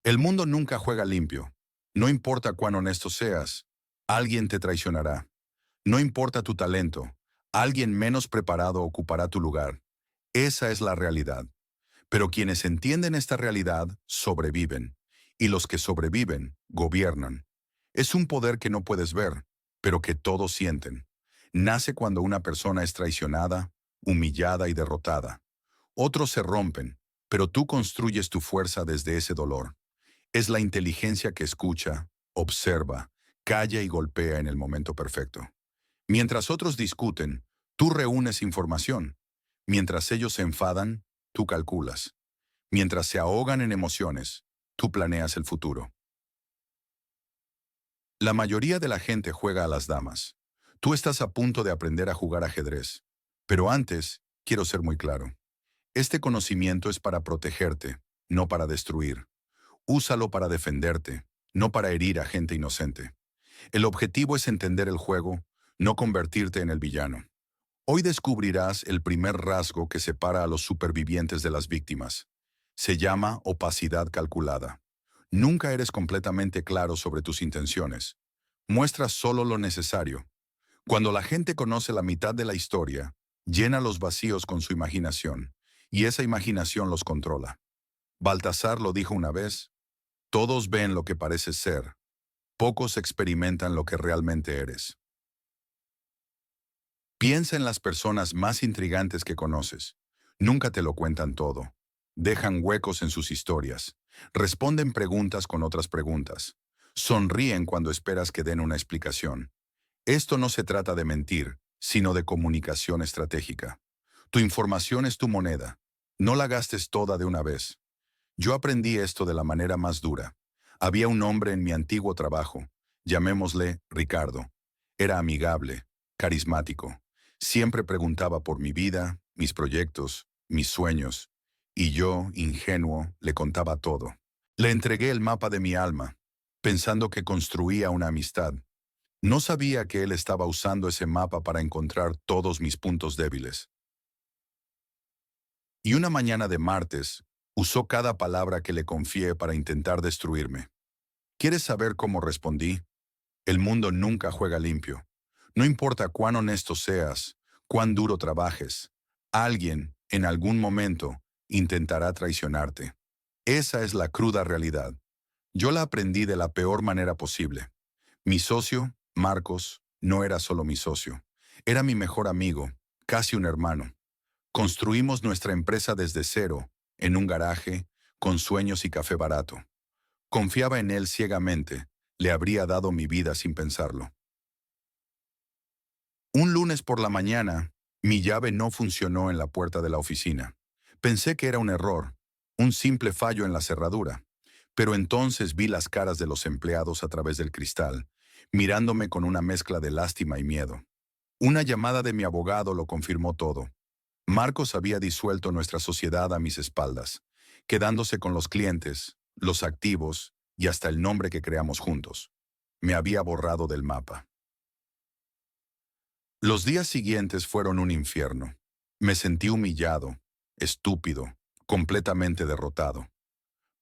El mundo nunca juega limpio. No importa cuán honesto seas, alguien te traicionará. No importa tu talento, alguien menos preparado ocupará tu lugar. Esa es la realidad. Pero quienes entienden esta realidad sobreviven. Y los que sobreviven gobiernan. Es un poder que no puedes ver, pero que todos sienten. Nace cuando una persona es traicionada, humillada y derrotada. Otros se rompen, pero tú construyes tu fuerza desde ese dolor. Es la inteligencia que escucha, observa, calla y golpea en el momento perfecto. Mientras otros discuten, tú reúnes información. Mientras ellos se enfadan, tú calculas. Mientras se ahogan en emociones, tú planeas el futuro. La mayoría de la gente juega a las damas. Tú estás a punto de aprender a jugar ajedrez. Pero antes, quiero ser muy claro. Este conocimiento es para protegerte, no para destruir. Úsalo para defenderte, no para herir a gente inocente. El objetivo es entender el juego, no convertirte en el villano. Hoy descubrirás el primer rasgo que separa a los supervivientes de las víctimas. Se llama opacidad calculada. Nunca eres completamente claro sobre tus intenciones. Muestras solo lo necesario. Cuando la gente conoce la mitad de la historia, llena los vacíos con su imaginación, y esa imaginación los controla. Baltasar lo dijo una vez: todos ven lo que pareces ser, pocos experimentan lo que realmente eres. Piensa en las personas más intrigantes que conoces. Nunca te lo cuentan todo. Dejan huecos en sus historias. Responden preguntas con otras preguntas. Sonríen cuando esperas que den una explicación. Esto no se trata de mentir, sino de comunicación estratégica. Tu información es tu moneda. No la gastes toda de una vez. Yo aprendí esto de la manera más dura. Había un hombre en mi antiguo trabajo, llamémosle Ricardo. Era amigable, carismático. Siempre preguntaba por mi vida, mis proyectos, mis sueños. Y yo, ingenuo, le contaba todo. Le entregué el mapa de mi alma, pensando que construía una amistad. No sabía que él estaba usando ese mapa para encontrar todos mis puntos débiles. Y una mañana de martes, usó cada palabra que le confié para intentar destruirme. ¿Quieres saber cómo respondí? El mundo nunca juega limpio. No importa cuán honesto seas, cuán duro trabajes, alguien, en algún momento, intentará traicionarte. Esa es la cruda realidad. Yo la aprendí de la peor manera posible. Mi socio, Marcos, no era solo mi socio. Era mi mejor amigo, casi un hermano. Construimos nuestra empresa desde cero, en un garaje, con sueños y café barato. Confiaba en él ciegamente, le habría dado mi vida sin pensarlo. Un lunes por la mañana, mi llave no funcionó en la puerta de la oficina. Pensé que era un error, un simple fallo en la cerradura. Pero entonces vi las caras de los empleados a través del cristal, mirándome con una mezcla de lástima y miedo. Una llamada de mi abogado lo confirmó todo. Marcos había disuelto nuestra sociedad a mis espaldas, quedándose con los clientes, los activos y hasta el nombre que creamos juntos. Me había borrado del mapa. Los días siguientes fueron un infierno. Me sentí humillado, estúpido, completamente derrotado.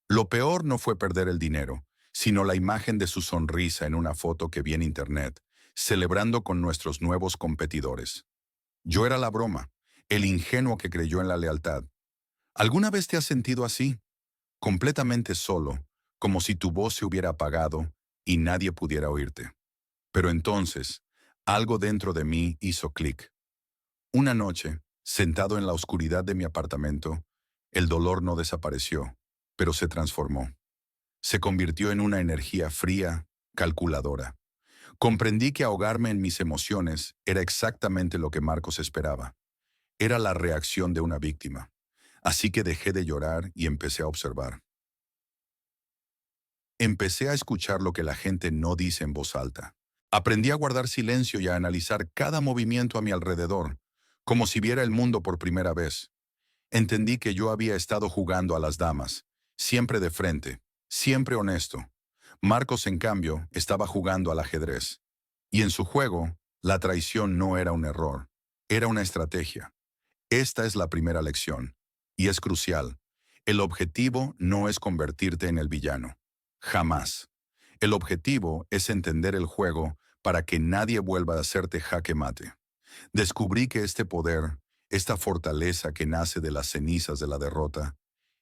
Lo peor no fue perder el dinero, sino la imagen de su sonrisa en una foto que vi en internet, celebrando con nuestros nuevos competidores. Yo era la broma, el ingenuo que creyó en la lealtad. ¿Alguna vez te has sentido así? Completamente solo, como si tu voz se hubiera apagado y nadie pudiera oírte. Pero entonces, algo dentro de mí hizo clic. Una noche, sentado en la oscuridad de mi apartamento, el dolor no desapareció, pero se transformó. Se convirtió en una energía fría, calculadora. Comprendí que ahogarme en mis emociones era exactamente lo que Marcos esperaba. Era la reacción de una víctima. Así que dejé de llorar y empecé a observar. Empecé a escuchar lo que la gente no dice en voz alta. Aprendí a guardar silencio y a analizar cada movimiento a mi alrededor, como si viera el mundo por primera vez. Entendí que yo había estado jugando a las damas, siempre de frente, siempre honesto. Marcos, en cambio, estaba jugando al ajedrez. Y en su juego, la traición no era un error, era una estrategia. Esta es la primera lección, y es crucial. El objetivo no es convertirte en el villano. Jamás. El objetivo es entender el juego para que nadie vuelva a hacerte jaque mate. Descubrí que este poder, esta fortaleza que nace de las cenizas de la derrota,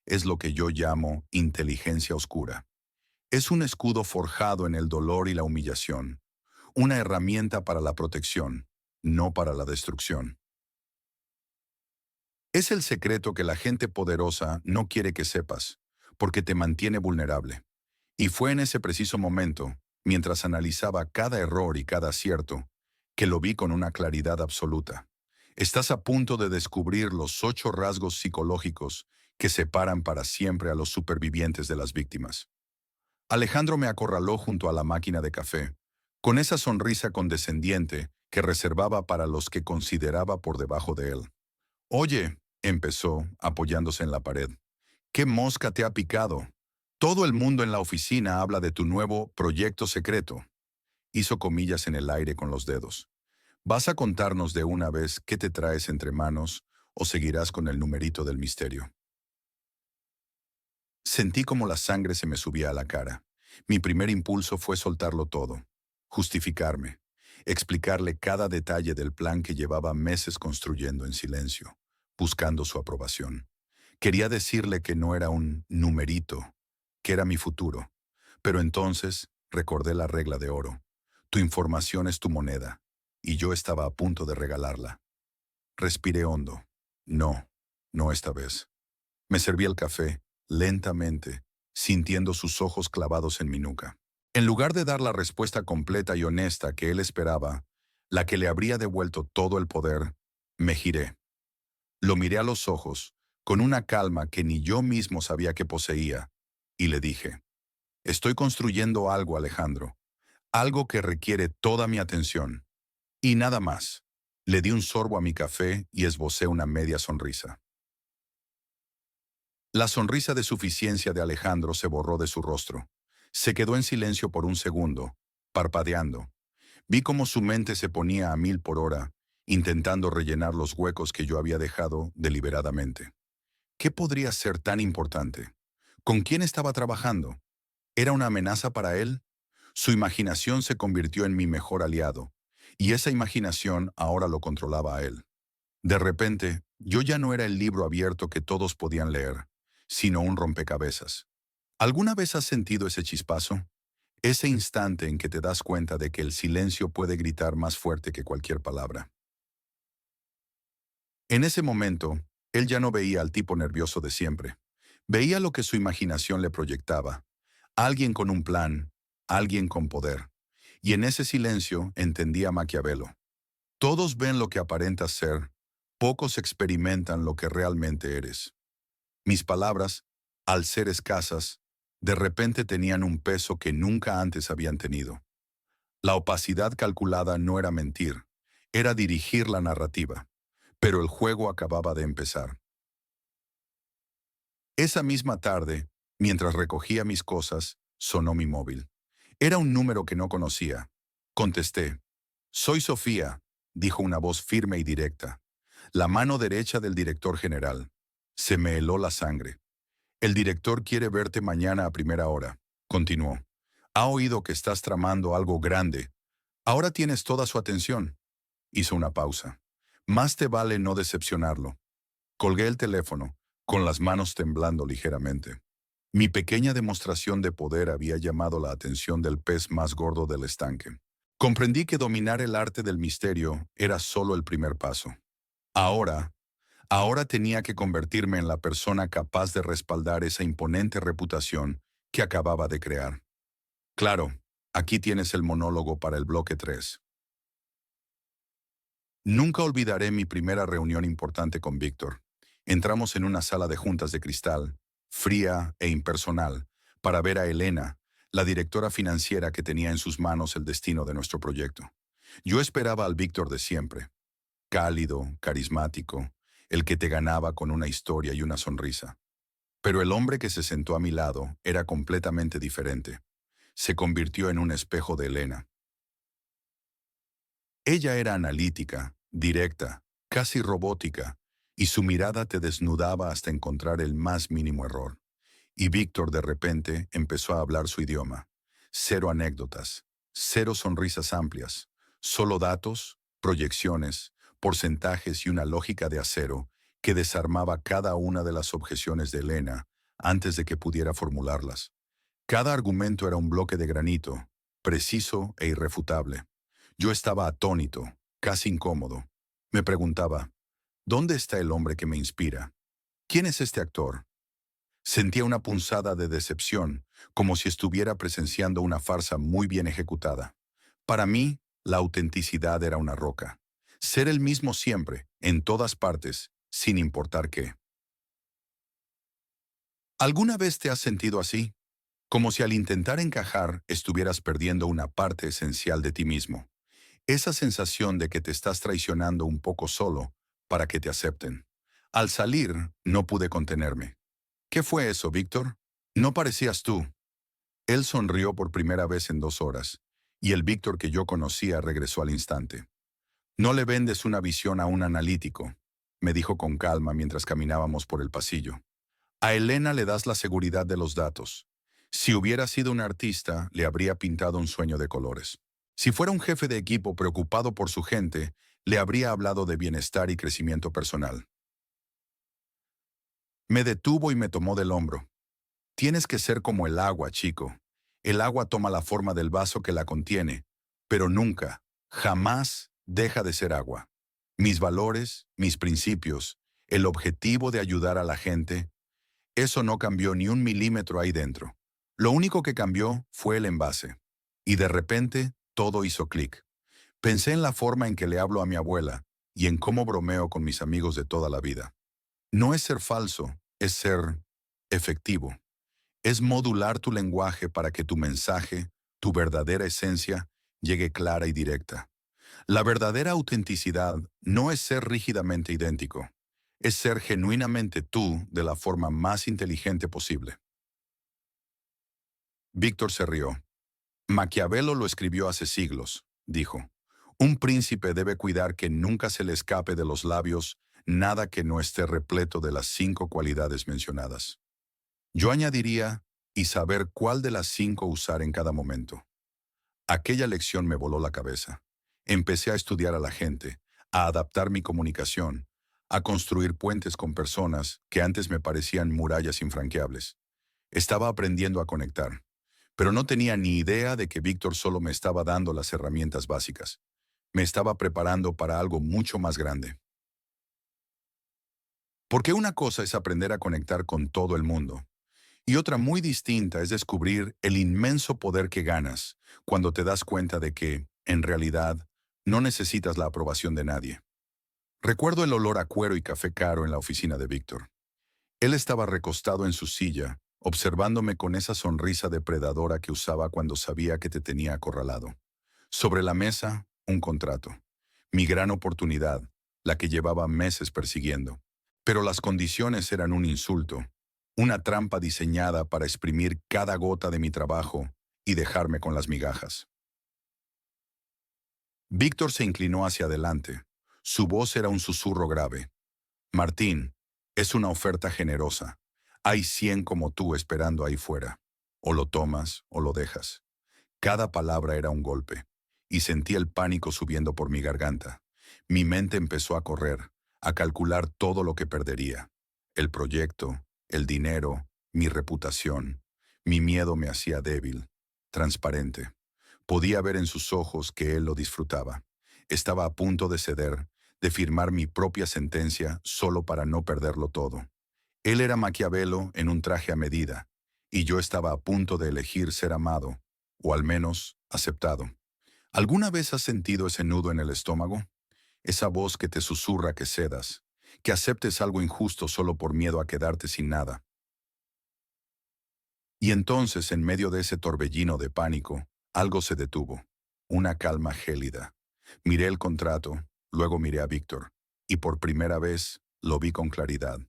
es lo que yo llamo inteligencia oscura. Es un escudo forjado en el dolor y la humillación, una herramienta para la protección, no para la destrucción. Es el secreto que la gente poderosa no quiere que sepas, porque te mantiene vulnerable. Y fue en ese preciso momento, mientras analizaba cada error y cada acierto, que lo vi con una claridad absoluta. Estás a punto de descubrir los 8 rasgos psicológicos que separan para siempre a los supervivientes de las víctimas. Alejandro me acorraló junto a la máquina de café, con esa sonrisa condescendiente que reservaba para los que consideraba por debajo de él. Oye, empezó, apoyándose en la pared. ¿Qué mosca te ha picado? Todo el mundo en la oficina habla de tu nuevo proyecto secreto. Hizo comillas en el aire con los dedos. ¿Vas a contarnos de una vez qué te traes entre manos o seguirás con el numerito del misterio? Sentí como la sangre se me subía a la cara. Mi primer impulso fue soltarlo todo, justificarme, explicarle cada detalle del plan que llevaba meses construyendo en silencio, buscando su aprobación. Quería decirle que no era un numerito, que era mi futuro. Pero entonces recordé la regla de oro. Tu información es tu moneda, y yo estaba a punto de regalarla. Respiré hondo. No, no esta vez. Me serví el café, lentamente, sintiendo sus ojos clavados en mi nuca. En lugar de dar la respuesta completa y honesta que él esperaba, la que le habría devuelto todo el poder, me giré. Lo miré a los ojos, con una calma que ni yo mismo sabía que poseía, y le dije, estoy construyendo algo, Alejandro, algo que requiere toda mi atención. Y nada más. Le di un sorbo a mi café y esbocé una media sonrisa. La sonrisa de suficiencia de Alejandro se borró de su rostro. Se quedó en silencio por un segundo, parpadeando. Vi cómo su mente se ponía a 1000 por hora, intentando rellenar los huecos que yo había dejado deliberadamente. ¿Qué podría ser tan importante? ¿Con quién estaba trabajando? ¿Era una amenaza para él? Su imaginación se convirtió en mi mejor aliado, y esa imaginación ahora lo controlaba a él. De repente, yo ya no era el libro abierto que todos podían leer, sino un rompecabezas. ¿Alguna vez has sentido ese chispazo? Ese instante en que te das cuenta de que el silencio puede gritar más fuerte que cualquier palabra. En ese momento, él ya no veía al tipo nervioso de siempre. Veía lo que su imaginación le proyectaba. Alguien con un plan, alguien con poder. Y en ese silencio entendía a Maquiavelo. Todos ven lo que aparentas ser, pocos experimentan lo que realmente eres. Mis palabras, al ser escasas, de repente tenían un peso que nunca antes habían tenido. La opacidad calculada no era mentir, era dirigir la narrativa. Pero el juego acababa de empezar. Esa misma tarde, mientras recogía mis cosas, sonó mi móvil. Era un número que no conocía. Contesté. Soy Sofía, dijo una voz firme y directa. La mano derecha del director general. Se me heló la sangre. El director quiere verte mañana a primera hora, continuó. Ha oído que estás tramando algo grande. Ahora tienes toda su atención. Hizo una pausa. Más te vale no decepcionarlo. Colgué el teléfono, con las manos temblando ligeramente. Mi pequeña demostración de poder había llamado la atención del pez más gordo del estanque. Comprendí que dominar el arte del misterio era solo el primer paso. Ahora, ahora tenía que convertirme en la persona capaz de respaldar esa imponente reputación que acababa de crear. Claro, aquí tienes el monólogo para el bloque 3. Nunca olvidaré mi primera reunión importante con Víctor. Entramos en una sala de juntas de cristal, fría e impersonal, para ver a Elena, la directora financiera que tenía en sus manos el destino de nuestro proyecto. Yo esperaba al Víctor de siempre, cálido, carismático, el que te ganaba con una historia y una sonrisa. Pero el hombre que se sentó a mi lado era completamente diferente. Se convirtió en un espejo de Elena. Ella era analítica, directa, casi robótica, y su mirada te desnudaba hasta encontrar el más mínimo error. Y Víctor de repente empezó a hablar su idioma. Cero anécdotas, cero sonrisas amplias, solo datos, proyecciones, porcentajes y una lógica de acero que desarmaba cada una de las objeciones de Elena antes de que pudiera formularlas. Cada argumento era un bloque de granito, preciso e irrefutable. Yo estaba atónito, casi incómodo. Me preguntaba, ¿dónde está el hombre que me inspira? ¿Quién es este actor? Sentía una punzada de decepción, como si estuviera presenciando una farsa muy bien ejecutada. Para mí, la autenticidad era una roca. Ser el mismo siempre, en todas partes, sin importar qué. ¿Alguna vez te has sentido así? Como si al intentar encajar estuvieras perdiendo una parte esencial de ti mismo. Esa sensación de que te estás traicionando un poco solo para que te acepten. Al salir, no pude contenerme. ¿Qué fue eso, Víctor? No parecías tú. Él sonrió por primera vez en 2 horas, y el Víctor que yo conocía regresó al instante. No le vendes una visión a un analítico, me dijo con calma mientras caminábamos por el pasillo. A Elena le das la seguridad de los datos. Si hubiera sido un artista, le habría pintado un sueño de colores. Si fuera un jefe de equipo preocupado por su gente, le habría hablado de bienestar y crecimiento personal. Me detuvo y me tomó del hombro. Tienes que ser como el agua, chico. El agua toma la forma del vaso que la contiene, pero nunca, jamás deja de ser agua. Mis valores, mis principios, el objetivo de ayudar a la gente, eso no cambió ni un milímetro ahí dentro. Lo único que cambió fue el envase. Y de repente, todo hizo clic. Pensé en la forma en que le hablo a mi abuela y en cómo bromeo con mis amigos de toda la vida. No es ser falso, es ser efectivo. Es modular tu lenguaje para que tu mensaje, tu verdadera esencia, llegue clara y directa. La verdadera autenticidad no es ser rígidamente idéntico, es ser genuinamente tú de la forma más inteligente posible. Víctor se rió. Maquiavelo lo escribió hace siglos, dijo. Un príncipe debe cuidar que nunca se le escape de los labios nada que no esté repleto de las 5 cualidades mencionadas. Yo añadiría, y saber cuál de las 5 usar en cada momento. Aquella lección me voló la cabeza. Empecé a estudiar a la gente, a adaptar mi comunicación, a construir puentes con personas que antes me parecían murallas infranqueables. Estaba aprendiendo a conectar, pero no tenía ni idea de que Víctor solo me estaba dando las herramientas básicas. Me estaba preparando para algo mucho más grande. Porque una cosa es aprender a conectar con todo el mundo, y otra muy distinta es descubrir el inmenso poder que ganas cuando te das cuenta de que, en realidad, no necesitas la aprobación de nadie. Recuerdo el olor a cuero y café caro en la oficina de Víctor. Él estaba recostado en su silla, observándome con esa sonrisa depredadora que usaba cuando sabía que te tenía acorralado. Sobre la mesa, un contrato. Mi gran oportunidad, la que llevaba meses persiguiendo. Pero las condiciones eran un insulto, una trampa diseñada para exprimir cada gota de mi trabajo y dejarme con las migajas. Víctor se inclinó hacia adelante. Su voz era un susurro grave. Martín, es una oferta generosa. Hay 100 como tú esperando ahí fuera. O lo tomas o lo dejas. Cada palabra era un golpe, y sentí el pánico subiendo por mi garganta. Mi mente empezó a correr, a calcular todo lo que perdería. El proyecto, el dinero, mi reputación. Mi miedo me hacía débil, transparente. Podía ver en sus ojos que él lo disfrutaba. Estaba a punto de ceder, de firmar mi propia sentencia solo para no perderlo todo. Él era Maquiavelo en un traje a medida, y yo estaba a punto de elegir ser amado, o al menos aceptado. ¿Alguna vez has sentido ese nudo en el estómago? Esa voz que te susurra que cedas, que aceptes algo injusto solo por miedo a quedarte sin nada. Y entonces, en medio de ese torbellino de pánico, algo se detuvo. Una calma gélida. Miré el contrato, luego miré a Víctor, y por primera vez lo vi con claridad.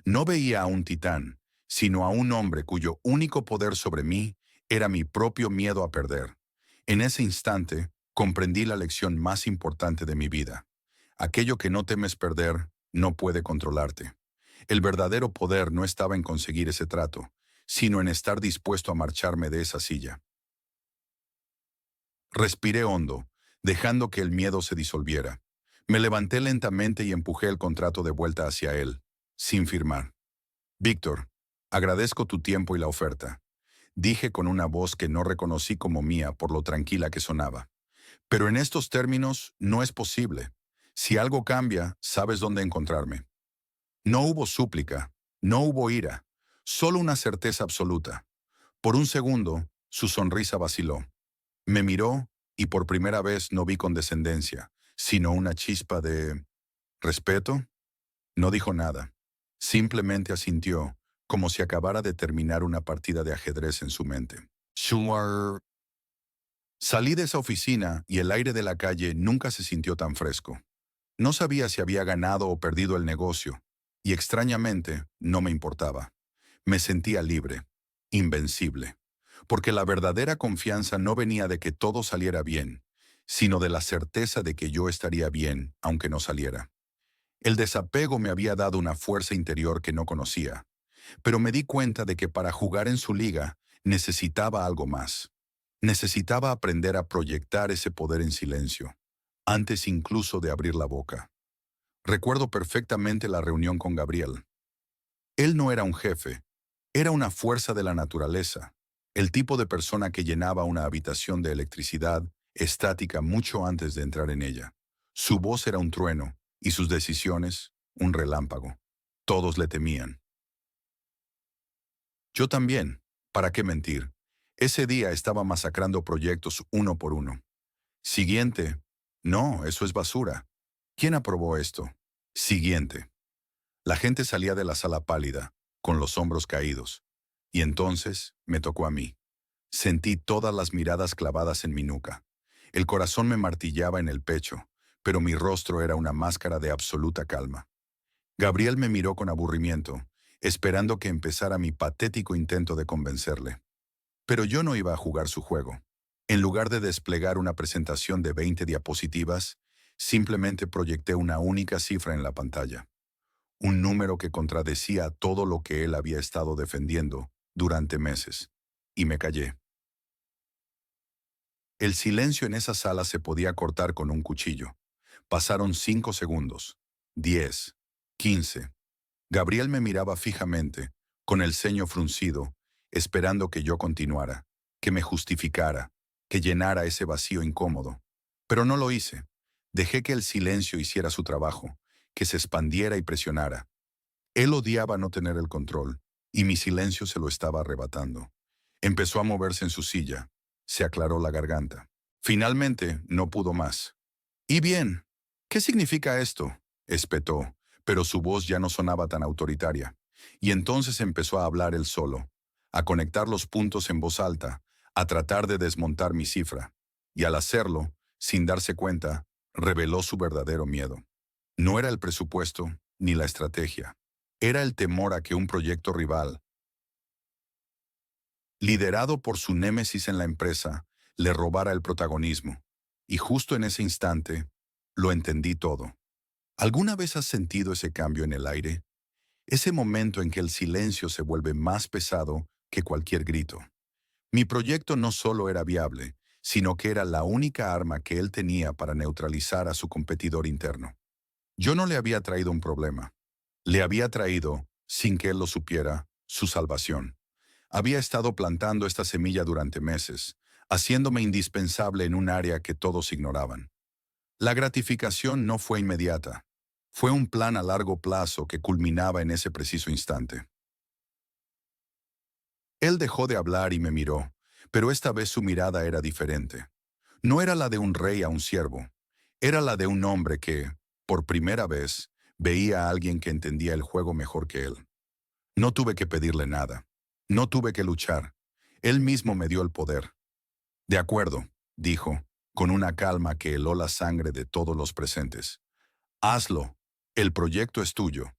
No veía a un titán, sino a un hombre cuyo único poder sobre mí era mi propio miedo a perder. En ese instante, comprendí la lección más importante de mi vida. Aquello que no temes perder, no puede controlarte. El verdadero poder no estaba en conseguir ese trato, sino en estar dispuesto a marcharme de esa silla. Respiré hondo, dejando que el miedo se disolviera. Me levanté lentamente y empujé el contrato de vuelta hacia él, sin firmar. Víctor, agradezco tu tiempo y la oferta, dije con una voz que no reconocí como mía por lo tranquila que sonaba. Pero en estos términos no es posible. Si algo cambia, sabes dónde encontrarme. No hubo súplica, no hubo ira, solo una certeza absoluta. Por un segundo, su sonrisa vaciló. Me miró y por primera vez no vi condescendencia, sino una chispa de respeto. No dijo nada. Simplemente asintió, como si acabara de terminar una partida de ajedrez en su mente. Sure. Salí de esa oficina y el aire de la calle nunca se sintió tan fresco. No sabía si había ganado o perdido el negocio, y extrañamente no me importaba. Me sentía libre, invencible, porque la verdadera confianza no venía de que todo saliera bien, sino de la certeza de que yo estaría bien, aunque no saliera. El desapego me había dado una fuerza interior que no conocía, pero me di cuenta de que para jugar en su liga necesitaba algo más. Necesitaba aprender a proyectar ese poder en silencio, antes incluso de abrir la boca. Recuerdo perfectamente la reunión con Gabriel. Él no era un jefe, era una fuerza de la naturaleza, el tipo de persona que llenaba una habitación de electricidad estática mucho antes de entrar en ella. Su voz era un trueno, y sus decisiones, un relámpago. Todos le temían. Yo también, ¿para qué mentir? Ese día estaba masacrando proyectos uno por uno. Siguiente. No, eso es basura. ¿Quién aprobó esto? Siguiente. La gente salía de la sala pálida, con los hombros caídos. Y entonces me tocó a mí. Sentí todas las miradas clavadas en mi nuca. El corazón me martillaba en el pecho, pero mi rostro era una máscara de absoluta calma. Gabriel me miró con aburrimiento, esperando que empezara mi patético intento de convencerle. Pero yo no iba a jugar su juego. En lugar de desplegar una presentación de 20 diapositivas, simplemente proyecté una única cifra en la pantalla. Un número que contradecía todo lo que él había estado defendiendo durante meses. Y me callé. El silencio en esa sala se podía cortar con un cuchillo. Pasaron 5 segundos, 10, 15. Gabriel me miraba fijamente, con el ceño fruncido, esperando que yo continuara, que me justificara, que llenara ese vacío incómodo. Pero no lo hice. Dejé que el silencio hiciera su trabajo, que se expandiera y presionara. Él odiaba no tener el control, y mi silencio se lo estaba arrebatando. Empezó a moverse en su silla. Se aclaró la garganta. Finalmente, no pudo más. «¿Y bien? ¿Qué significa esto?», espetó, pero su voz ya no sonaba tan autoritaria. Y entonces empezó a hablar él solo, a conectar los puntos en voz alta, a tratar de desmontar mi cifra. Y al hacerlo, sin darse cuenta, reveló su verdadero miedo. No era el presupuesto ni la estrategia. Era el temor a que un proyecto rival, liderado por su némesis en la empresa, le robara el protagonismo. Y justo en ese instante, lo entendí todo. ¿Alguna vez has sentido ese cambio en el aire? Ese momento en que el silencio se vuelve más pesado que cualquier grito. Mi proyecto no solo era viable, sino que era la única arma que él tenía para neutralizar a su competidor interno. Yo no le había traído un problema. Le había traído, sin que él lo supiera, su salvación. Había estado plantando esta semilla durante meses, haciéndome indispensable en un área que todos ignoraban. La gratificación no fue inmediata. Fue un plan a largo plazo que culminaba en ese preciso instante. Él dejó de hablar y me miró, pero esta vez su mirada era diferente. No era la de un rey a un siervo. Era la de un hombre que, por primera vez, veía a alguien que entendía el juego mejor que él. No tuve que pedirle nada. No tuve que luchar. Él mismo me dio el poder. «De acuerdo», dijo, con una calma que heló la sangre de todos los presentes. «Hazlo. El proyecto es tuyo».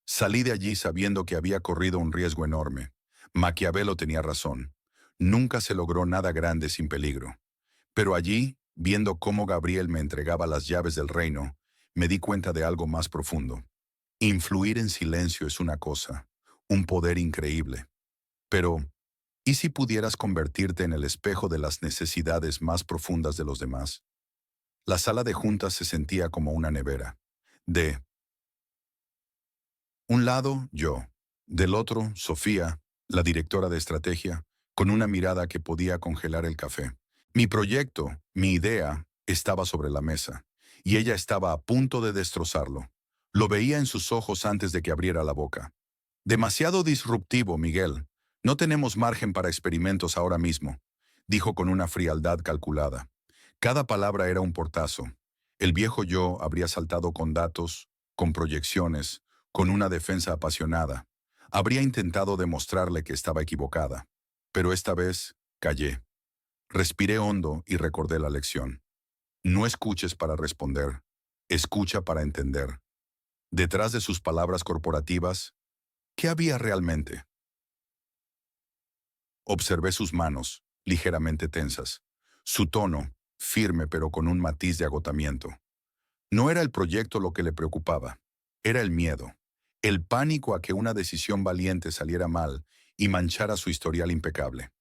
Salí de allí sabiendo que había corrido un riesgo enorme. Maquiavelo tenía razón. Nunca se logró nada grande sin peligro. Pero allí, viendo cómo Gabriel me entregaba las llaves del reino, me di cuenta de algo más profundo. Influir en silencio es una cosa, un poder increíble. Pero, ¿y si pudieras convertirte en el espejo de las necesidades más profundas de los demás? La sala de juntas se sentía como una nevera. De un lado, yo. Del otro, Sofía, la directora de estrategia, con una mirada que podía congelar el café. Mi proyecto, mi idea, estaba sobre la mesa, y ella estaba a punto de destrozarlo. Lo veía en sus ojos antes de que abriera la boca. Demasiado disruptivo, Miguel. No tenemos margen para experimentos ahora mismo, dijo con una frialdad calculada. Cada palabra era un portazo. El viejo yo habría saltado con datos, con proyecciones, con una defensa apasionada. Habría intentado demostrarle que estaba equivocada. Pero esta vez, callé. Respiré hondo y recordé la lección. No escuches para responder, escucha para entender. Detrás de sus palabras corporativas, ¿qué había realmente? Observé sus manos, ligeramente tensas. Su tono, firme pero con un matiz de agotamiento. No era el proyecto lo que le preocupaba, era el miedo, el pánico a que una decisión valiente saliera mal y manchara su historial impecable.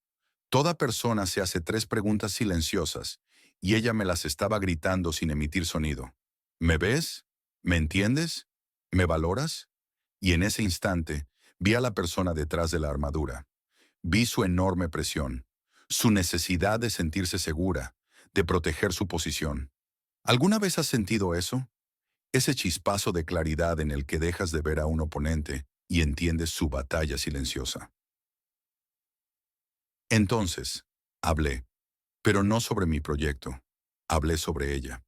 Toda persona se hace 3 preguntas silenciosas, y ella me las estaba gritando sin emitir sonido. ¿Me ves? ¿Me entiendes? ¿Me valoras? Y en ese instante, vi a la persona detrás de la armadura. Vi su enorme presión, su necesidad de sentirse segura, de proteger su posición. ¿Alguna vez has sentido eso? Ese chispazo de claridad en el que dejas de ver a un oponente y entiendes su batalla silenciosa. Entonces, hablé, pero no sobre mi proyecto. Hablé sobre ella.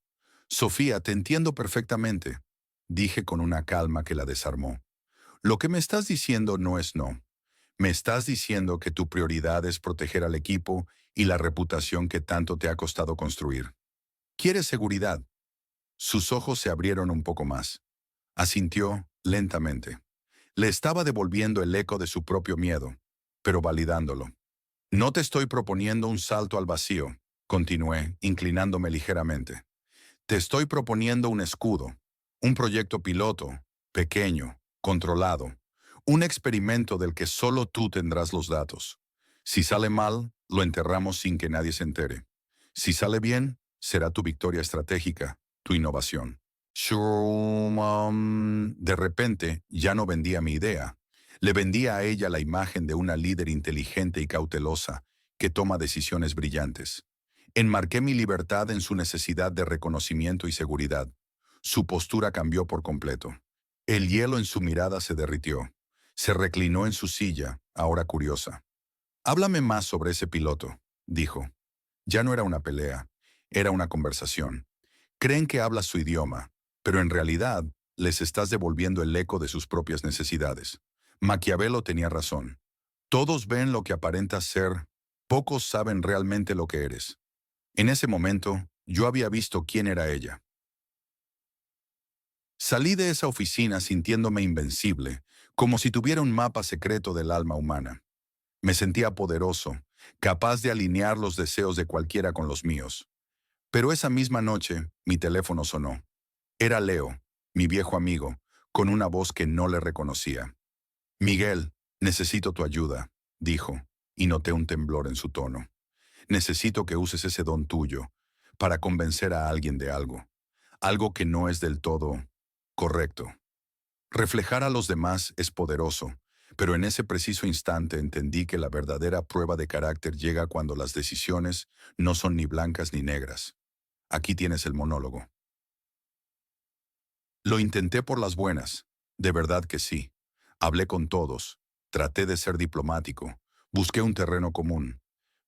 Sofía, te entiendo perfectamente, dije con una calma que la desarmó. Lo que me estás diciendo no es no. Me estás diciendo que tu prioridad es proteger al equipo y la reputación que tanto te ha costado construir. ¿Quieres seguridad? Sus ojos se abrieron un poco más. Asintió lentamente. Le estaba devolviendo el eco de su propio miedo, pero validándolo. No te estoy proponiendo un salto al vacío, continué, inclinándome ligeramente. Te estoy proponiendo un escudo, un proyecto piloto, pequeño, controlado, un experimento del que solo tú tendrás los datos. Si sale mal, lo enterramos sin que nadie se entere. Si sale bien, será tu victoria estratégica, tu innovación. De repente, ya no vendía mi idea. Le vendía a ella la imagen de una líder inteligente y cautelosa que toma decisiones brillantes. Enmarqué mi libertad en su necesidad de reconocimiento y seguridad. Su postura cambió por completo. El hielo en su mirada se derritió. Se reclinó en su silla, ahora curiosa. Háblame más sobre ese piloto, dijo. Ya no era una pelea, era una conversación. Creen que hablas su idioma, pero en realidad les estás devolviendo el eco de sus propias necesidades. Maquiavelo tenía razón. Todos ven lo que aparentas ser, pocos saben realmente lo que eres. En ese momento, yo había visto quién era ella. Salí de esa oficina sintiéndome invencible, como si tuviera un mapa secreto del alma humana. Me sentía poderoso, capaz de alinear los deseos de cualquiera con los míos. Pero esa misma noche, mi teléfono sonó. Era Leo, mi viejo amigo, con una voz que no le reconocía. Miguel, necesito tu ayuda, dijo, y noté un temblor en su tono. Necesito que uses ese don tuyo para convencer a alguien de algo, algo que no es del todo correcto. Reflejar a los demás es poderoso, pero en ese preciso instante entendí que la verdadera prueba de carácter llega cuando las decisiones no son ni blancas ni negras. Aquí tienes el monólogo. Lo intenté por las buenas, de verdad que sí. Hablé con todos, traté de ser diplomático, busqué un terreno común.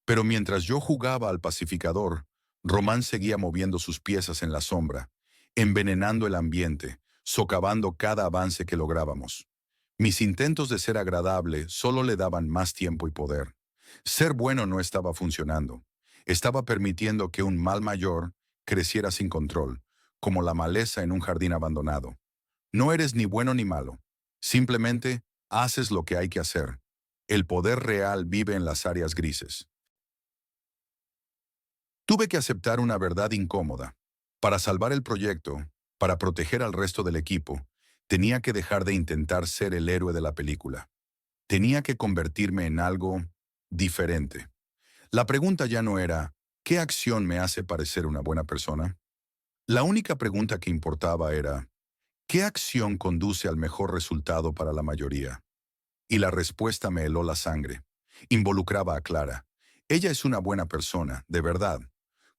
Pero mientras yo jugaba al pacificador, Román seguía moviendo sus piezas en la sombra, envenenando el ambiente, socavando cada avance que lográbamos. Mis intentos de ser agradable solo le daban más tiempo y poder. Ser bueno no estaba funcionando. Estaba permitiendo que un mal mayor creciera sin control, como la maleza en un jardín abandonado. No eres ni bueno ni malo. Simplemente haces lo que hay que hacer. El poder real vive en las áreas grises. Tuve que aceptar una verdad incómoda. Para salvar el proyecto, para proteger al resto del equipo, Tenía que dejar de intentar ser el héroe de la película. Tenía que convertirme en algo diferente. La pregunta ya no era, ¿qué acción me hace parecer una buena persona? La única pregunta que importaba era, ¿qué acción conduce al mejor resultado para la mayoría? Y la respuesta me heló la sangre. Involucraba a Clara. Ella es una buena persona, de verdad.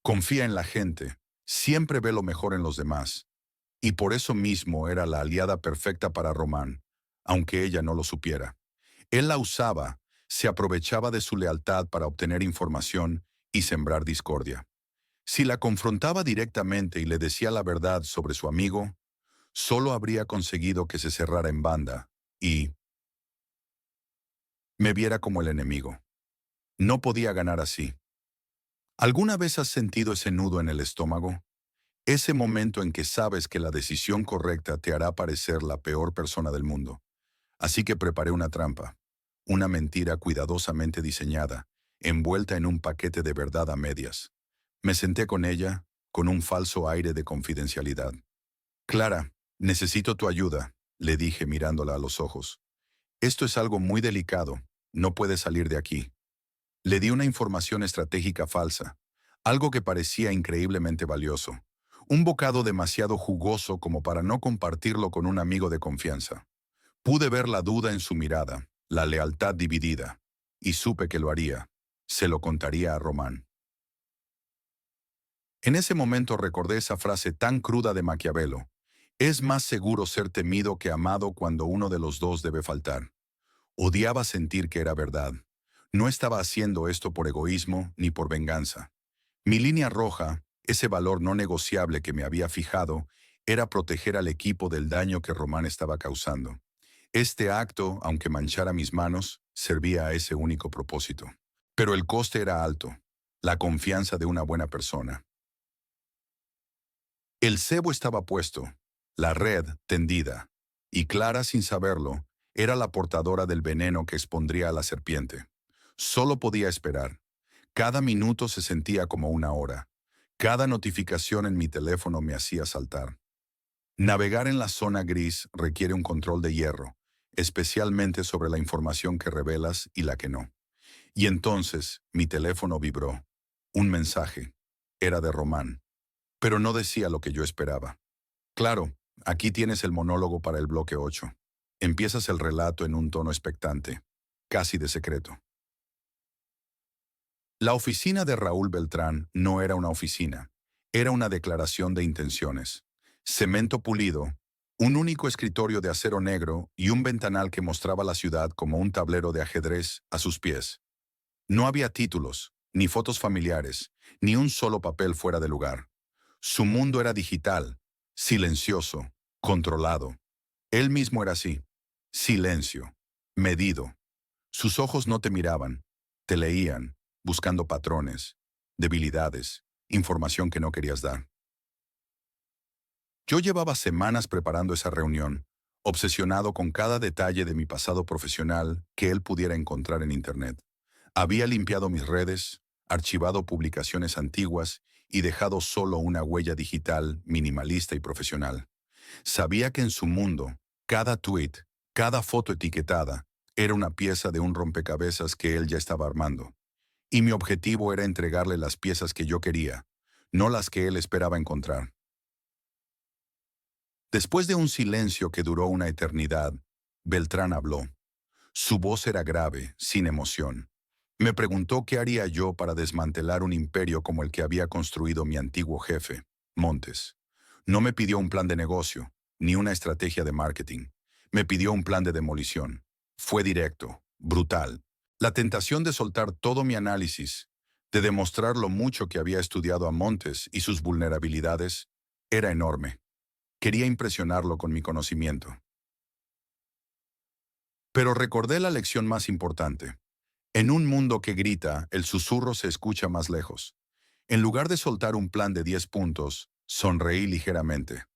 Confía en la gente. Siempre ve lo mejor en los demás. Y por eso mismo era la aliada perfecta para Román, aunque ella no lo supiera. Él la usaba, se aprovechaba de su lealtad para obtener información y sembrar discordia. Si la confrontaba directamente y le decía la verdad sobre su amigo, solo habría conseguido que se cerrara en banda y me viera como el enemigo. No podía ganar así. ¿Alguna vez has sentido ese nudo en el estómago? Ese momento en que sabes que la decisión correcta te hará parecer la peor persona del mundo. Así que preparé una trampa, una mentira cuidadosamente diseñada, envuelta en un paquete de verdad a medias. Me senté con ella, con un falso aire de confidencialidad. Clara, necesito tu ayuda, le dije mirándola a los ojos. Esto es algo muy delicado, no puedes salir de aquí. Le di una información estratégica falsa, algo que parecía increíblemente valioso, un bocado demasiado jugoso como para no compartirlo con un amigo de confianza. Pude ver la duda en su mirada, la lealtad dividida, y supe que lo haría. Se lo contaría a Román. En ese momento recordé esa frase tan cruda de Maquiavelo. Es más seguro ser temido que amado cuando uno de los dos debe faltar. Odiaba sentir que era verdad. No estaba haciendo esto por egoísmo ni por venganza. Mi línea roja, ese valor no negociable que me había fijado, era proteger al equipo del daño que Román estaba causando. Este acto, aunque manchara mis manos, servía a ese único propósito. Pero el coste era alto, la confianza de una buena persona. El cebo estaba puesto, la red tendida, y Clara, sin saberlo, era la portadora del veneno que expondría a la serpiente. Solo podía esperar. Cada minuto se sentía como una hora. Cada notificación en mi teléfono me hacía saltar. Navegar en la zona gris requiere un control de hierro, especialmente sobre la información que revelas y la que no. Y entonces mi teléfono vibró. Un mensaje. Era de Román. Pero no decía lo que yo esperaba. Claro, aquí tienes el monólogo para el bloque 8. Empiezas el relato en un tono expectante, casi de secreto. La oficina de Raúl Beltrán no era una oficina, era una declaración de intenciones. Cemento pulido, un único escritorio de acero negro y un ventanal que mostraba la ciudad como un tablero de ajedrez a sus pies. No había títulos, ni fotos familiares, ni un solo papel fuera de lugar. Su mundo era digital, silencioso, controlado. Él mismo era así, silencio, medido. Sus ojos no te miraban, te leían, buscando patrones, debilidades, información que no querías dar. Yo llevaba semanas preparando esa reunión, obsesionado con cada detalle de mi pasado profesional que él pudiera encontrar en Internet. Había limpiado mis redes, archivado publicaciones antiguas y dejado solo una huella digital minimalista y profesional. Sabía que en su mundo, cada tweet, cada foto etiquetada, era una pieza de un rompecabezas que él ya estaba armando. Y mi objetivo era entregarle las piezas que yo quería, no las que él esperaba encontrar. Después de un silencio que duró una eternidad, Beltrán habló. Su voz era grave, sin emoción. Me preguntó qué haría yo para desmantelar un imperio como el que había construido mi antiguo jefe, Montes. No me pidió un plan de negocio, ni una estrategia de marketing. Me pidió un plan de demolición. Fue directo, brutal. La tentación de soltar todo mi análisis, de demostrar lo mucho que había estudiado a Montes y sus vulnerabilidades, era enorme. Quería impresionarlo con mi conocimiento. Pero recordé la lección más importante. En un mundo que grita, el susurro se escucha más lejos. En lugar de soltar un plan de 10 puntos, sonreí ligeramente.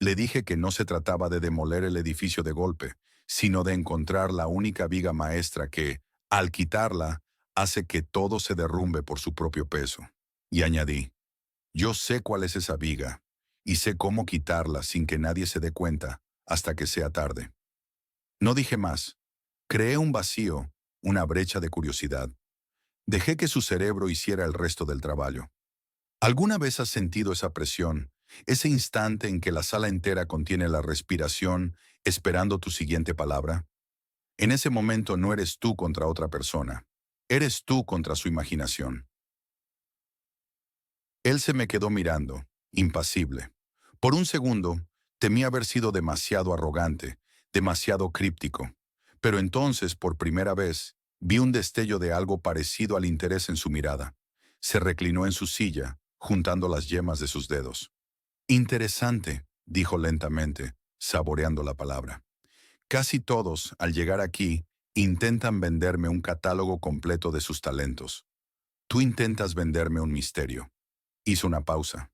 Le dije que no se trataba de demoler el edificio de golpe, sino de encontrar la única viga maestra que, al quitarla, hace que todo se derrumbe por su propio peso. Y añadí, yo sé cuál es esa viga, y sé cómo quitarla sin que nadie se dé cuenta, hasta que sea tarde. No dije más. Creé un vacío, una brecha de curiosidad. Dejé que su cerebro hiciera el resto del trabajo. ¿Alguna vez has sentido esa presión, ese instante en que la sala entera contiene la respiración, esperando tu siguiente palabra? En ese momento no eres tú contra otra persona. Eres tú contra su imaginación. Él se me quedó mirando, impasible. Por un segundo, temí haber sido demasiado arrogante, demasiado críptico. Pero entonces, por primera vez, vi un destello de algo parecido al interés en su mirada. Se reclinó en su silla, juntando las yemas de sus dedos. Interesante, dijo lentamente, saboreando la palabra. Casi todos, al llegar aquí, intentan venderme un catálogo completo de sus talentos. Tú intentas venderme un misterio. Hizo una pausa.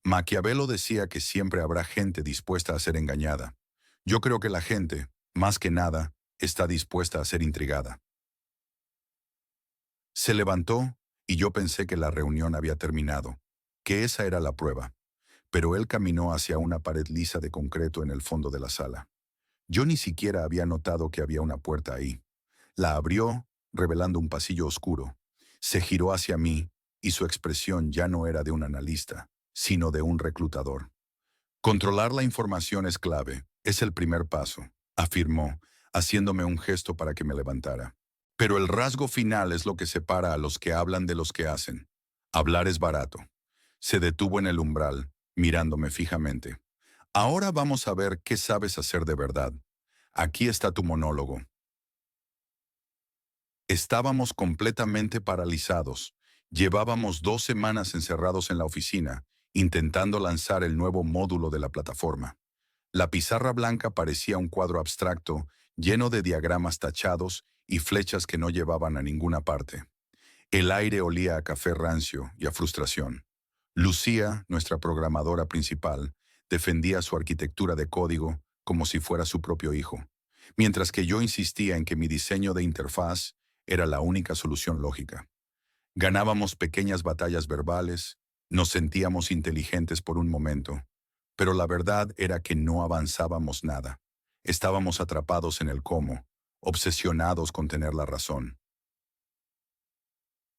Maquiavelo decía que siempre habrá gente dispuesta a ser engañada. Yo creo que la gente, más que nada, está dispuesta a ser intrigada. Se levantó y yo pensé que la reunión había terminado, que esa era la prueba. Pero él caminó hacia una pared lisa de concreto en el fondo de la sala. Yo ni siquiera había notado que había una puerta ahí. La abrió, revelando un pasillo oscuro. Se giró hacia mí y su expresión ya no era de un analista, sino de un reclutador. Controlar la información es clave, es el primer paso, afirmó, haciéndome un gesto para que me levantara. Pero el rasgo final es lo que separa a los que hablan de los que hacen. Hablar es barato. Se detuvo en el umbral, mirándome fijamente. Ahora vamos a ver qué sabes hacer de verdad. Aquí está tu monólogo. Estábamos completamente paralizados. Llevábamos 2 semanas encerrados en la oficina, intentando lanzar el nuevo módulo de la plataforma. La pizarra blanca parecía un cuadro abstracto, lleno de diagramas tachados y flechas que no llevaban a ninguna parte. El aire olía a café rancio y a frustración. Lucía, nuestra programadora principal, defendía su arquitectura de código como si fuera su propio hijo, mientras que yo insistía en que mi diseño de interfaz era la única solución lógica. Ganábamos pequeñas batallas verbales, nos sentíamos inteligentes por un momento, pero la verdad era que no avanzábamos nada. Estábamos atrapados en el cómo, obsesionados con tener la razón.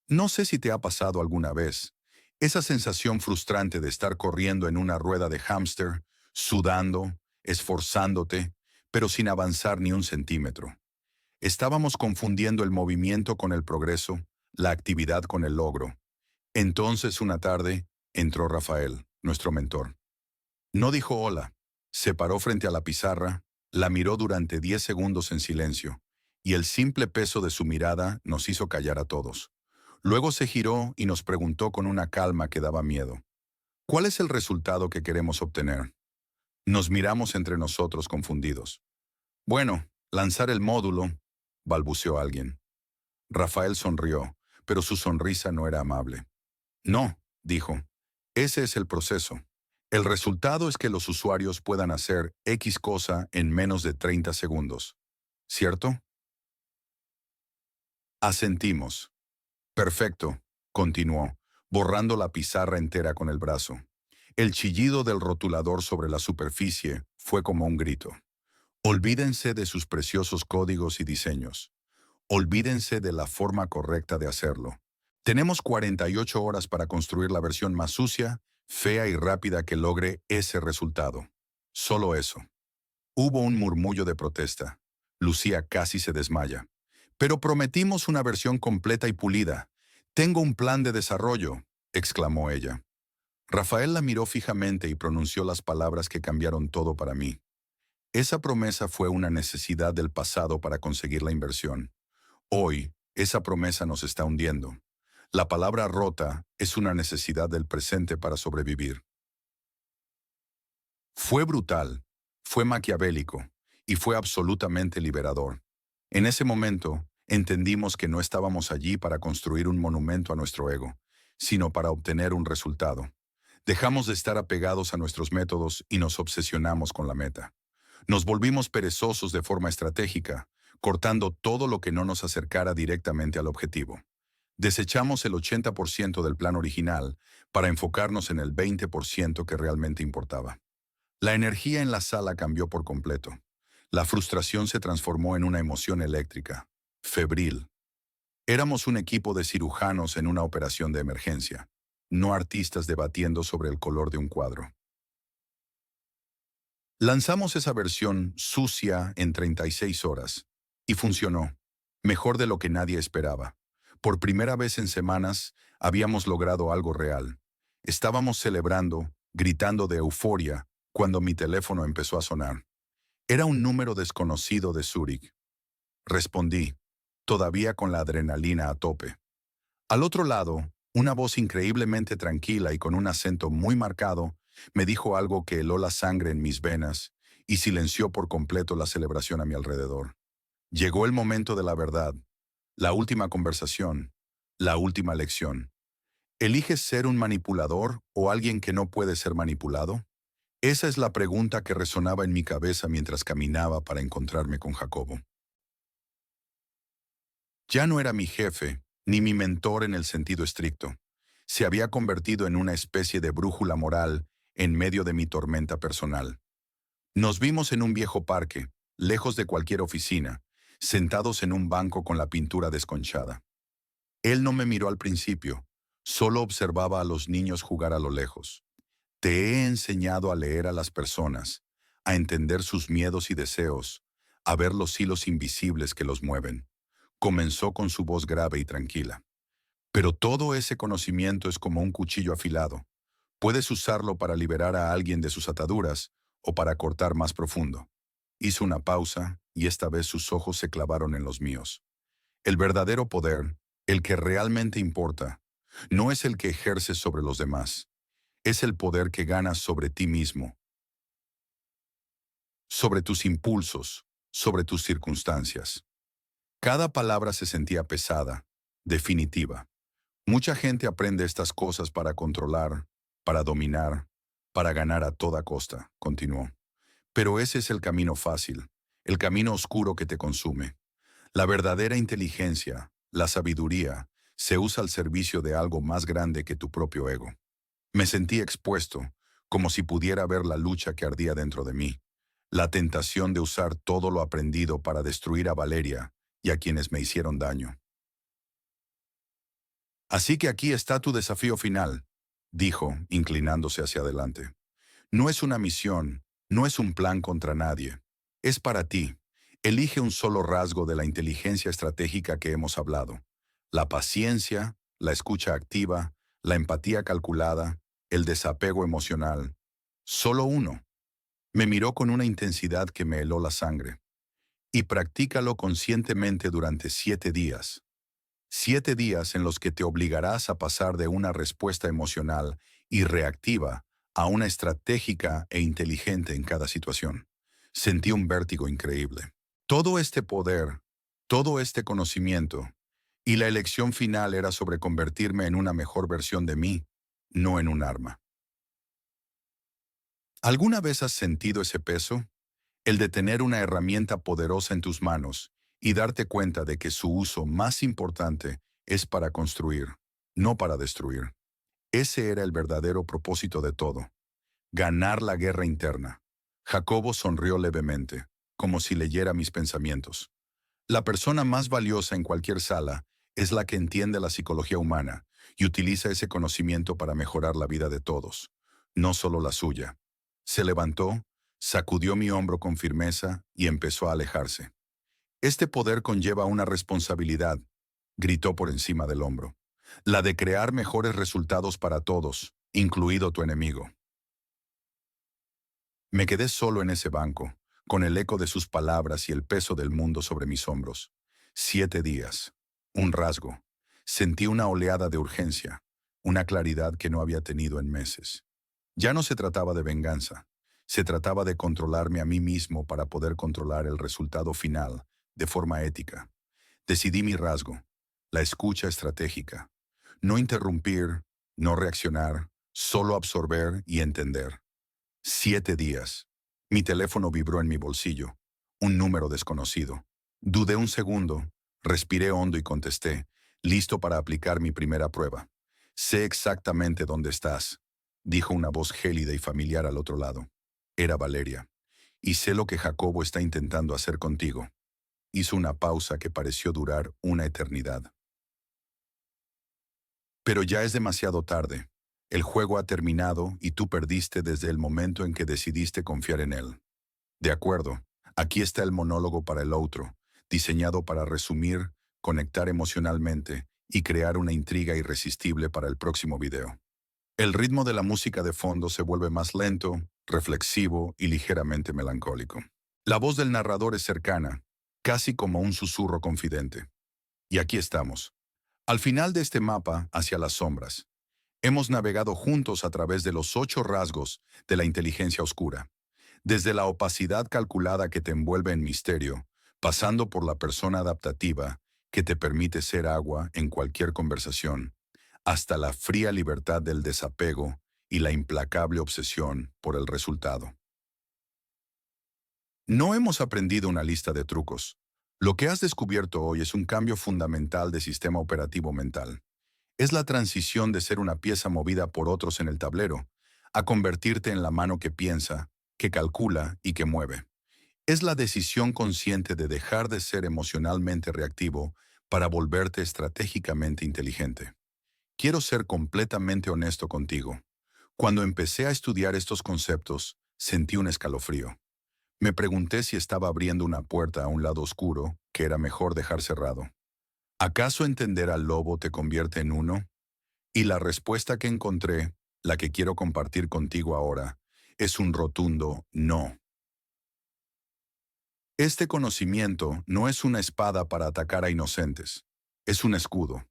No sé si te ha pasado alguna vez, esa sensación frustrante de estar corriendo en una rueda de hámster, sudando, esforzándote, pero sin avanzar ni un centímetro. Estábamos confundiendo el movimiento con el progreso, la actividad con el logro. Entonces, una tarde, entró Rafael, nuestro mentor. No dijo hola, se paró frente a la pizarra, la miró durante 10 segundos en silencio, y el simple peso de su mirada nos hizo callar a todos. Luego se giró y nos preguntó con una calma que daba miedo. ¿Cuál es el resultado que queremos obtener? Nos miramos entre nosotros confundidos. Bueno, lanzar el módulo, balbuceó alguien. Rafael sonrió, pero su sonrisa no era amable. No, dijo, ese es el proceso. El resultado es que los usuarios puedan hacer X cosa en menos de 30 segundos. ¿Cierto? Asentimos. Perfecto, continuó, borrando la pizarra entera con el brazo. El chillido del rotulador sobre la superficie fue como un grito. Olvídense de sus preciosos códigos y diseños. Olvídense de la forma correcta de hacerlo. Tenemos 48 horas para construir la versión más sucia, fea y rápida que logre ese resultado. Solo eso. Hubo un murmullo de protesta. Lucía casi se desmaya. Pero prometimos una versión completa y pulida. Tengo un plan de desarrollo, exclamó ella. Rafael la miró fijamente y pronunció las palabras que cambiaron todo para mí. Esa promesa fue una necesidad del pasado para conseguir la inversión. Hoy, esa promesa nos está hundiendo. La palabra rota es una necesidad del presente para sobrevivir. Fue brutal, fue maquiavélico y fue absolutamente liberador. En ese momento, entendimos que no estábamos allí para construir un monumento a nuestro ego, sino para obtener un resultado. Dejamos de estar apegados a nuestros métodos y nos obsesionamos con la meta. Nos volvimos perezosos de forma estratégica, cortando todo lo que no nos acercara directamente al objetivo. Desechamos el 80% del plan original para enfocarnos en el 20% que realmente importaba. La energía en la sala cambió por completo. La frustración se transformó en una emoción eléctrica, febril. Éramos un equipo de cirujanos en una operación de emergencia, no artistas debatiendo sobre el color de un cuadro. Lanzamos esa versión sucia en 36 horas y funcionó, mejor de lo que nadie esperaba. Por primera vez en semanas habíamos logrado algo real. Estábamos celebrando, gritando de euforia, cuando mi teléfono empezó a sonar. Era un número desconocido de Zúrich. Respondí, todavía con la adrenalina a tope. Al otro lado, una voz increíblemente tranquila y con un acento muy marcado me dijo algo que heló la sangre en mis venas y silenció por completo la celebración a mi alrededor. Llegó el momento de la verdad, la última conversación, la última lección. ¿Eliges ser un manipulador o alguien que no puede ser manipulado? Esa es la pregunta que resonaba en mi cabeza mientras caminaba para encontrarme con Jacobo. Ya no era mi jefe, ni mi mentor en el sentido estricto. Se había convertido en una especie de brújula moral en medio de mi tormenta personal. Nos vimos en un viejo parque, lejos de cualquier oficina, sentados en un banco con la pintura desconchada. Él no me miró al principio, solo observaba a los niños jugar a lo lejos. Te he enseñado a leer a las personas, a entender sus miedos y deseos, a ver los hilos invisibles que los mueven. Comenzó con su voz grave y tranquila. Pero todo ese conocimiento es como un cuchillo afilado. Puedes usarlo para liberar a alguien de sus ataduras o para cortar más profundo. Hizo una pausa y esta vez sus ojos se clavaron en los míos. El verdadero poder, el que realmente importa, no es el que ejerces sobre los demás. Es el poder que ganas sobre ti mismo, sobre tus impulsos, sobre tus circunstancias. Cada palabra se sentía pesada, definitiva. Mucha gente aprende estas cosas para controlar, para dominar, para ganar a toda costa, continuó. Pero ese es el camino fácil, el camino oscuro que te consume. La verdadera inteligencia, la sabiduría, se usa al servicio de algo más grande que tu propio ego. Me sentí expuesto, como si pudiera ver la lucha que ardía dentro de mí, la tentación de usar todo lo aprendido para destruir a Valeria y a quienes me hicieron daño. Así que aquí está tu desafío final, dijo, inclinándose hacia adelante. No es una misión, no es un plan contra nadie. Es para ti. Elige un solo rasgo de la inteligencia estratégica que hemos hablado. La paciencia, la escucha activa, la empatía calculada, el desapego emocional. Solo uno. Me miró con una intensidad que me heló la sangre. Y practícalo conscientemente durante 7 días. 7 días en los que te obligarás a pasar de una respuesta emocional y reactiva a una estratégica e inteligente en cada situación. Sentí un vértigo increíble. Todo este poder, todo este conocimiento, y la elección final era sobre convertirme en una mejor versión de mí, no en un arma. ¿Alguna vez has sentido ese peso? El de tener una herramienta poderosa en tus manos y darte cuenta de que su uso más importante es para construir, no para destruir. Ese era el verdadero propósito de todo. Ganar la guerra interna. Jacobo sonrió levemente, como si leyera mis pensamientos. La persona más valiosa en cualquier sala es la que entiende la psicología humana y utiliza ese conocimiento para mejorar la vida de todos, no solo la suya. Se levantó, sacudió mi hombro con firmeza y empezó a alejarse. Este poder conlleva una responsabilidad, gritó por encima del hombro. La de crear mejores resultados para todos, incluido tu enemigo. Me quedé solo en ese banco, con el eco de sus palabras y el peso del mundo sobre mis hombros. 7 días. Un rasgo. Sentí una oleada de urgencia, una claridad que no había tenido en meses. Ya no se trataba de venganza. Se trataba de controlarme a mí mismo para poder controlar el resultado final, de forma ética. Decidí mi rasgo, la escucha estratégica. No interrumpir, no reaccionar, solo absorber y entender. 7 días. Mi teléfono vibró en mi bolsillo. Un número desconocido. Dudé un segundo, respiré hondo y contesté, listo para aplicar mi primera prueba. Sé exactamente dónde estás, dijo una voz gélida y familiar al otro lado. Era Valeria. Y sé lo que Jacobo está intentando hacer contigo. Hizo una pausa que pareció durar una eternidad. Pero ya es demasiado tarde. El juego ha terminado y tú perdiste desde el momento en que decidiste confiar en él. De acuerdo, aquí está el monólogo para el outro, diseñado para resumir, conectar emocionalmente y crear una intriga irresistible para el próximo video. El ritmo de la música de fondo se vuelve más lento, reflexivo y ligeramente melancólico. La voz del narrador es cercana, casi como un susurro confidente. Y aquí estamos. Al final de este mapa, hacia las sombras, hemos navegado juntos a través de los 8 rasgos de la inteligencia oscura, desde la opacidad calculada que te envuelve en misterio, pasando por la persona adaptativa que te permite ser agua en cualquier conversación, hasta la fría libertad del desapego y la implacable obsesión por el resultado. No hemos aprendido una lista de trucos. Lo que has descubierto hoy es un cambio fundamental de sistema operativo mental. Es la transición de ser una pieza movida por otros en el tablero, a convertirte en la mano que piensa, que calcula y que mueve. Es la decisión consciente de dejar de ser emocionalmente reactivo para volverte estratégicamente inteligente. Quiero ser completamente honesto contigo. Cuando empecé a estudiar estos conceptos, sentí un escalofrío. Me pregunté si estaba abriendo una puerta a un lado oscuro que era mejor dejar cerrado. ¿Acaso entender al lobo te convierte en uno? Y la respuesta que encontré, la que quiero compartir contigo ahora, es un rotundo no. Este conocimiento no es una espada para atacar a inocentes, es un escudo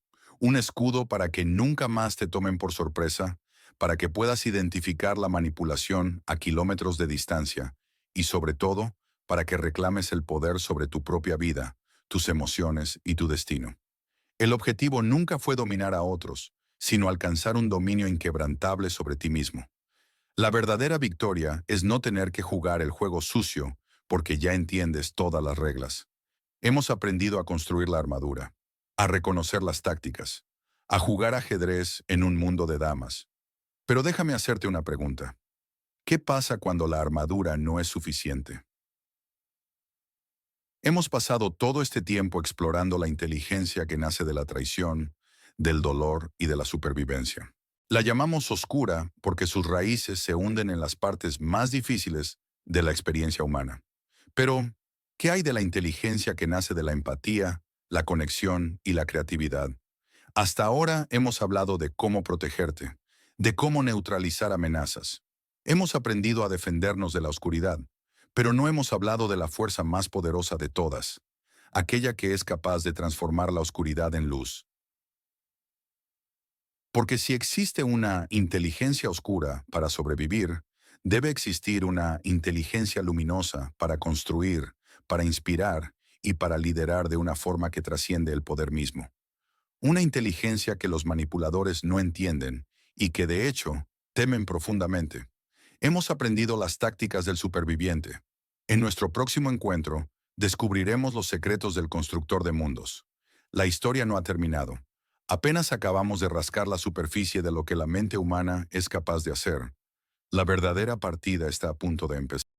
para que nunca más te tomen por sorpresa, para que puedas identificar la manipulación a kilómetros de distancia y sobre todo, para que reclames el poder sobre tu propia vida, tus emociones y tu destino. El objetivo nunca fue dominar a otros, sino alcanzar un dominio inquebrantable sobre ti mismo. La verdadera victoria es no tener que jugar el juego sucio porque ya entiendes todas las reglas. Hemos aprendido a construir la armadura, a reconocer las tácticas, a jugar ajedrez en un mundo de damas. Pero déjame hacerte una pregunta. ¿Qué pasa cuando la armadura no es suficiente? Hemos pasado todo este tiempo explorando la inteligencia que nace de la traición, del dolor y de la supervivencia. La llamamos oscura porque sus raíces se hunden en las partes más difíciles de la experiencia humana. Pero, ¿qué hay de la inteligencia que nace de la empatía, la conexión y la creatividad? Hasta ahora hemos hablado de cómo protegerte, de cómo neutralizar amenazas. Hemos aprendido a defendernos de la oscuridad, pero no hemos hablado de la fuerza más poderosa de todas, aquella que es capaz de transformar la oscuridad en luz. Porque si existe una inteligencia oscura para sobrevivir, debe existir una inteligencia luminosa para construir, para inspirar y para liderar de una forma que trasciende el poder mismo. Una inteligencia que los manipuladores no entienden y que de hecho temen profundamente. Hemos aprendido las tácticas del superviviente. En nuestro próximo encuentro, descubriremos los secretos del constructor de mundos. La historia no ha terminado. Apenas acabamos de rascar la superficie de lo que la mente humana es capaz de hacer. La verdadera partida está a punto de empezar.